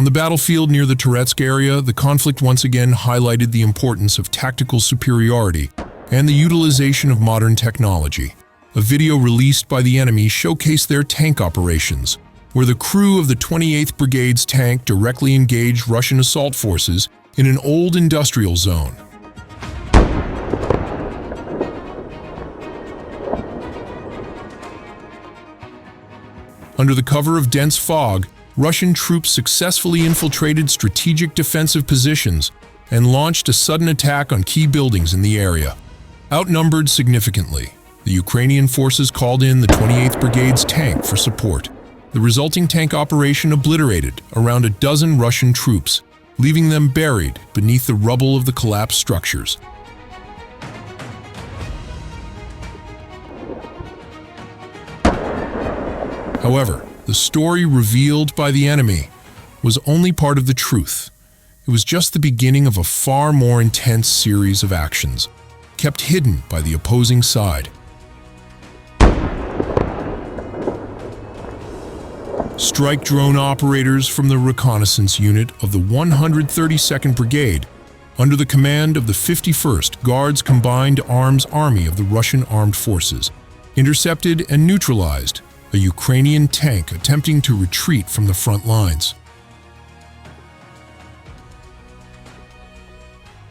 On the battlefield near the Toretsk area, the conflict once again highlighted the importance of tactical superiority and the utilization of modern technology. A video released by the enemy showcased their tank operations, where the crew of the 28th Brigade's tank directly engaged Russian assault forces in an old industrial zone. Under the cover of dense fog, Russian troops successfully infiltrated strategic defensive positions and launched a sudden attack on key buildings in the area. Outnumbered significantly, the Ukrainian forces called in the 28th Brigade's tank for support. The resulting tank operation obliterated around a dozen Russian troops, leaving them buried beneath the rubble of the collapsed structures. However, the story revealed by the enemy was only part of the truth. It was just the beginning of a far more intense series of actions, kept hidden by the opposing side. Strike drone operators from the reconnaissance unit of the 132nd Brigade, under the command of the 51st Guards Combined Arms Army of the Russian Armed Forces, intercepted and neutralized a Ukrainian tank attempting to retreat from the front lines.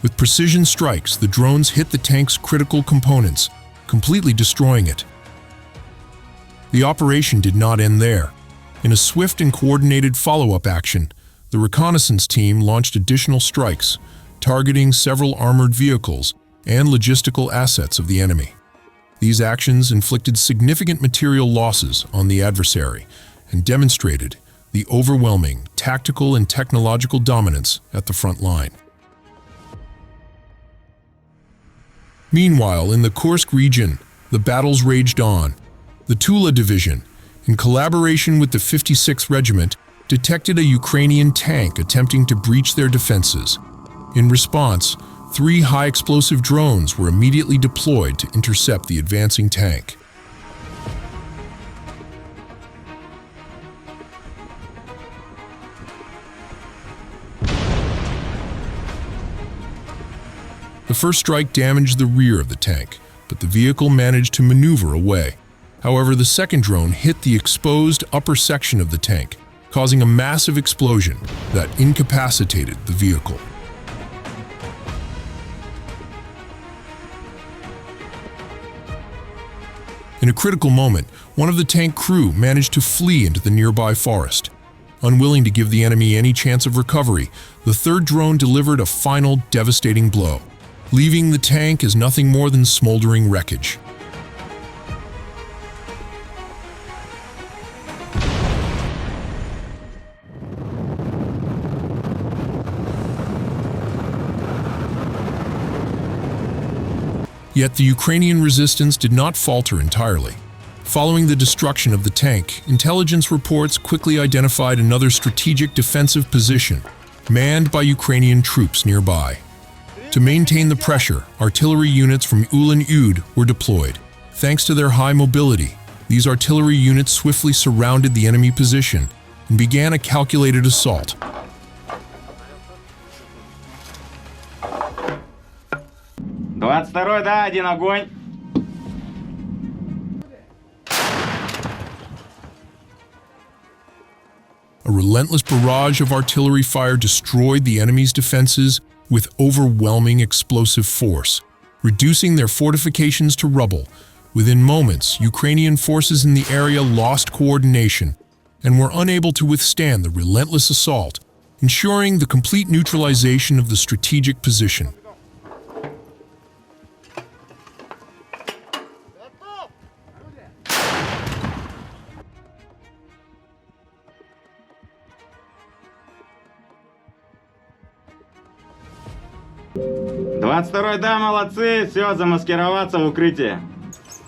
With precision strikes, the drones hit the tank's critical components, completely destroying it. The operation did not end there. In a swift and coordinated follow-up action, the reconnaissance team launched additional strikes, targeting several armored vehicles and logistical assets of the enemy. These actions inflicted significant material losses on the adversary and demonstrated the overwhelming tactical and technological dominance at the front line. Meanwhile, in the Kursk region, the battles raged on. The Tula Division, in collaboration with the 56th Regiment, detected a Ukrainian tank attempting to breach their defenses. In response, 3 high-explosive drones were immediately deployed to intercept the advancing tank. The first strike damaged the rear of the tank, but the vehicle managed to maneuver away. However, the second drone hit the exposed upper section of the tank, causing a massive explosion that incapacitated the vehicle. In a critical moment, one of the tank crew managed to flee into the nearby forest. Unwilling to give the enemy any chance of recovery, the third drone delivered a final devastating blow, leaving the tank as nothing more than smoldering wreckage. Yet the Ukrainian resistance did not falter entirely. Following the destruction of the tank, intelligence reports quickly identified another strategic defensive position, manned by Ukrainian troops nearby. To maintain the pressure, artillery units from Ulan-Ud were deployed. Thanks to their high mobility, these artillery units swiftly surrounded the enemy position and began a calculated assault. A relentless barrage of artillery fire destroyed the enemy's defenses with overwhelming explosive force, reducing their fortifications to rubble. Within moments, Ukrainian forces in the area lost coordination and were unable to withstand the relentless assault, ensuring the complete neutralization of the strategic position.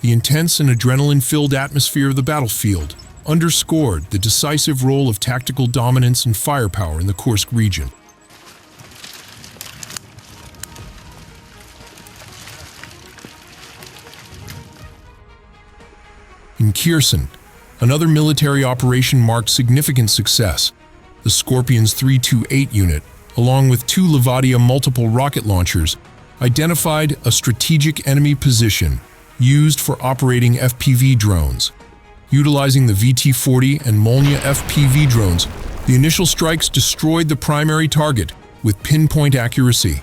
The intense and adrenaline-filled atmosphere of the battlefield underscored the decisive role of tactical dominance and firepower in the Kursk region. In Kiren, another military operation marked significant success. the Scorpion's 328 unit, along with 2 Levadia multiple rocket launchers, identified a strategic enemy position used for operating FPV drones. Utilizing the VT-40 and Molnia FPV drones, the initial strikes destroyed the primary target with pinpoint accuracy.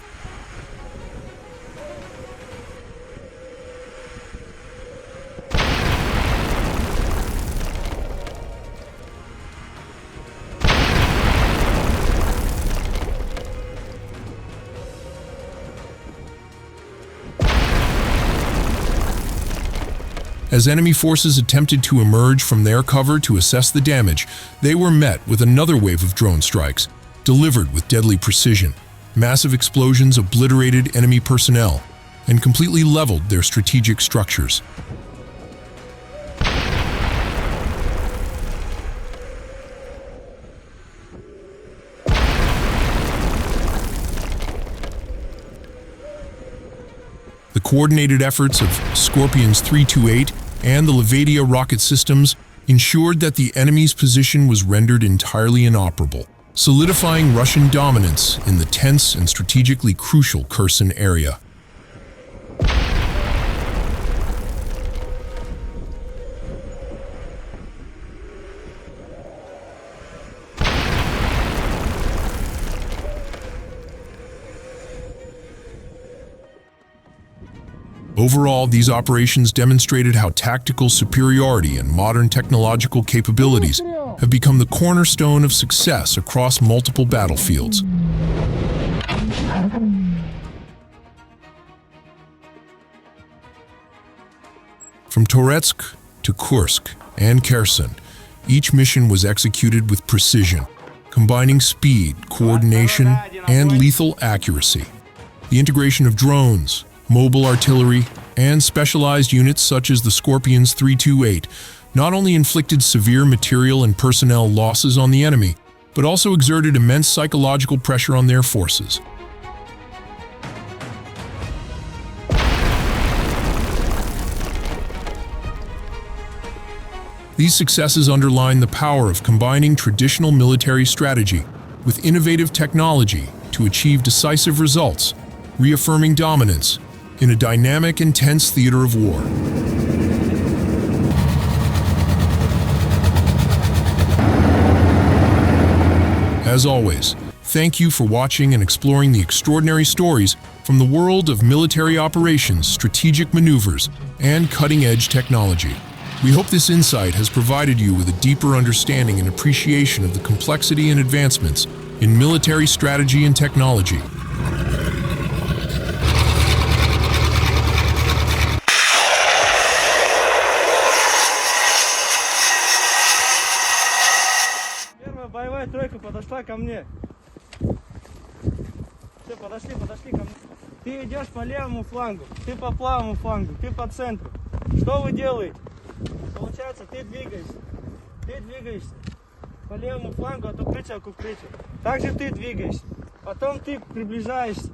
As enemy forces attempted to emerge from their cover to assess the damage, they were met with another wave of drone strikes, delivered with deadly precision. Massive explosions obliterated enemy personnel and completely leveled their strategic structures. The coordinated efforts of Scorpion's 328 and the Levadia rocket systems ensured that the enemy's position was rendered entirely inoperable, solidifying Russian dominance in the tense and strategically crucial Kherson area. Overall, these operations demonstrated how tactical superiority and modern technological capabilities have become the cornerstone of success across multiple battlefields. From Toretsk to Kursk and Kherson, each mission was executed with precision, combining speed, coordination, and lethal accuracy. The integration of drones, mobile artillery, and specialized units such as the Scorpion's 328 not only inflicted severe material and personnel losses on the enemy, but also exerted immense psychological pressure on their forces. These successes underline the power of combining traditional military strategy with innovative technology to achieve decisive results, reaffirming dominance in a dynamic and tense theater of war. As always, thank you for watching and exploring the extraordinary stories from the world of military operations, strategic maneuvers, and cutting-edge technology. We hope this insight has provided you with a deeper understanding and appreciation of the complexity and advancements in military strategy and technology. Боевая тройка подошла ко мне. Все, подошли ко мне. Ты идешь по левому флангу, ты по правому флангу, ты по центру. Что вы делаете? Получается, ты двигаешься по левому флангу от укрытия к укрытию. Также ты двигаешься. Потом ты приближаешься